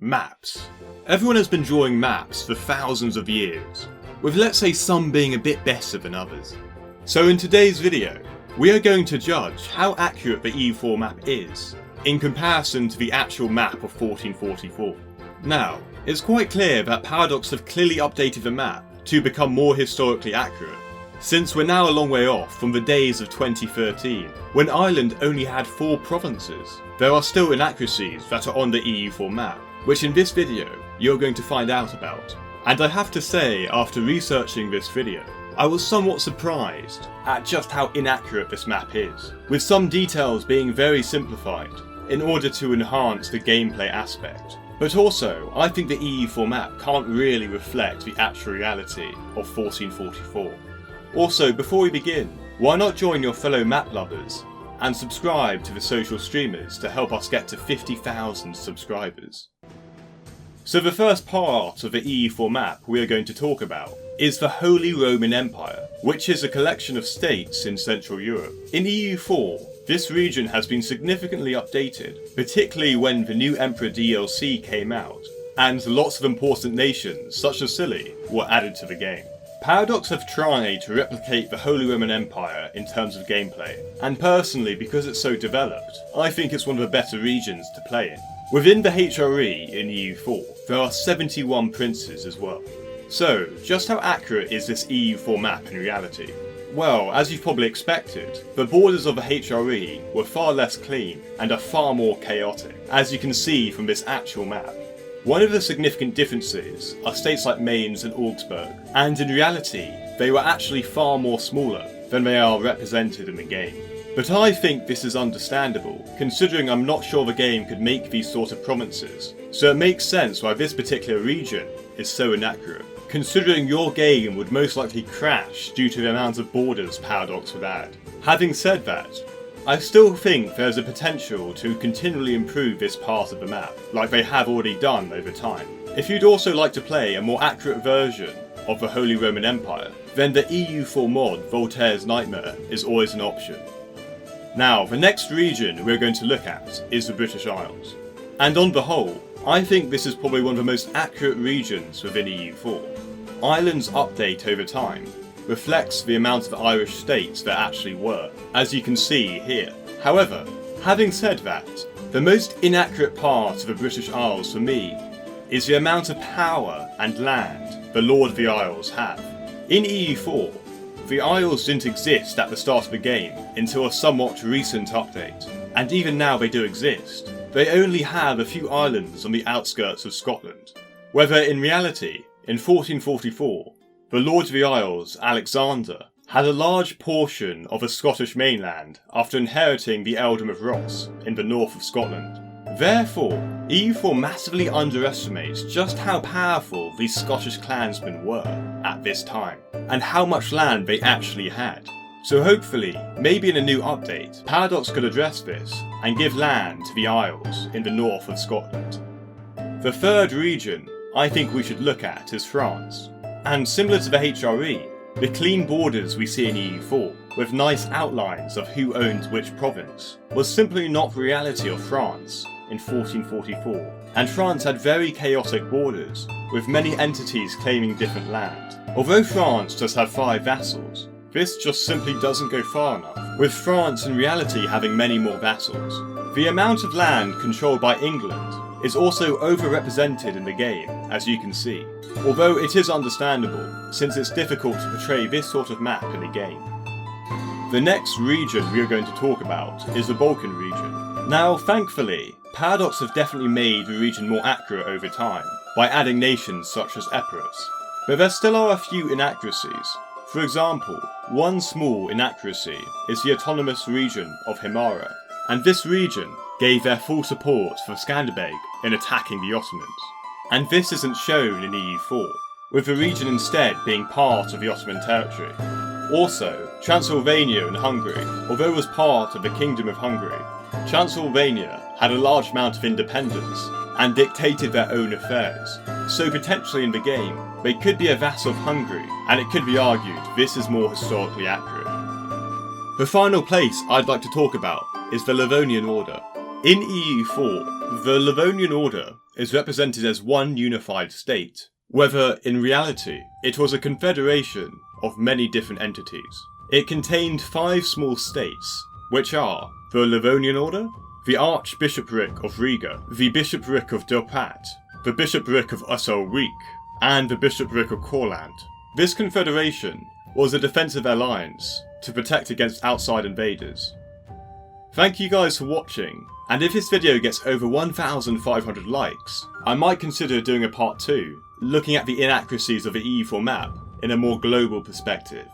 Maps. Everyone has been drawing maps for thousands of years, with let's say some being a bit better than others. So in today's video, we are going to judge how accurate the EU4 map is, in comparison to the actual map of 1444. Now, it's quite clear that Paradox have clearly updated the map to become more historically accurate, since we're now a long way off from the days of 2013, when Ireland only had 4 provinces. There are still inaccuracies that are on the EU4 map, which in this video you're going to find out about. And I have to say, after researching this video, I was somewhat surprised at just how inaccurate this map is, with some details being very simplified in order to enhance the gameplay aspect. But also, I think the EU4 map can't really reflect the actual reality of 1444. Also, before we begin, why not join your fellow map lovers and subscribe to the social streamers to help us get to 50,000 subscribers. So the first part of the EU4 map we are going to talk about is the Holy Roman Empire, which is a collection of states in Central Europe. In EU4, this region has been significantly updated, particularly when the new Emperor DLC came out, and lots of important nations, such as Scilly, were added to the game. Paradox have tried to replicate the Holy Roman Empire in terms of gameplay, and personally, because it's so developed, I think it's one of the better regions to play in. Within the HRE in EU4, there are 71 princes as well. So, just how accurate is this EU4 map in reality? Well, as you've probably expected, the borders of the HRE were far less clean and are far more chaotic, as you can see from this actual map. One of the significant differences are states like Mainz and Augsburg, and in reality, they were actually far more smaller than they are represented in the game. But I think this is understandable, considering I'm not sure the game could make these sort of provinces, so it makes sense why this particular region is so inaccurate, considering your game would most likely crash due to the amount of borders Paradox would add. Having said that, I still think there's a potential to continually improve this part of the map, like they have already done over time. If you'd also like to play a more accurate version of the Holy Roman Empire, then the EU4 mod Voltaire's Nightmare is always an option. Now, the next region we're going to look at is the British Isles. And on the whole, I think this is probably one of the most accurate regions within EU4. Ireland's update over time reflects the amount of Irish states there actually were, as you can see here. However, having said that, the most inaccurate part of the British Isles for me is the amount of power and land the Lord of the Isles have. In EU4, the Isles didn't exist at the start of the game until a somewhat recent update, and even now they do exist. They only have a few islands on the outskirts of Scotland. Whether in reality, in 1444, the Lord of the Isles, Alexander, had a large portion of the Scottish mainland after inheriting the Earldom of Ross in the north of Scotland. Therefore, EU4 massively underestimates just how powerful these Scottish clansmen were at this time, and how much land they actually had. So hopefully, maybe in a new update, Paradox could address this and give land to the Isles in the north of Scotland. The third region I think we should look at is France. And similar to the HRE, the clean borders we see in EU4, with nice outlines of who owned which province, was simply not the reality of France in 1444. And France had very chaotic borders, with many entities claiming different land. Although France does have 5 vassals, this just simply doesn't go far enough, with France in reality having many more vassals. The amount of land controlled by England is also overrepresented in the game, as you can see, although it is understandable, since it's difficult to portray this sort of map in the game. The next region we are going to talk about is the Balkan region. Now, thankfully, Paradox have definitely made the region more accurate over time, by adding nations such as Aeris, but there still are a few inaccuracies. For example, one small inaccuracy is the autonomous region of Himara, and this region gave their full support for Skanderbeg in attacking the Ottomans. And this isn't shown in EU4, with the region instead being part of the Ottoman territory. Also, Transylvania in Hungary, although it was part of the Kingdom of Hungary, Transylvania had a large amount of independence and dictated their own affairs, so potentially in the game, they could be a vassal of Hungary, and it could be argued this is more historically accurate. The final place I'd like to talk about is the Livonian Order. In EU4, the Livonian Order is represented as one unified state, whether in reality it was a confederation of many different entities. It contained 5 small states, which are the Livonian Order, the Archbishopric of Riga, the Bishopric of Dorpat, the Bishopric of Ussel-Reek, and the Bishopric of Courland. This confederation was a defensive alliance to protect against outside invaders. Thank you guys for watching, and if this video gets over 1,500 likes, I might consider doing a part 2, looking at the inaccuracies of the EU4 map in a more global perspective.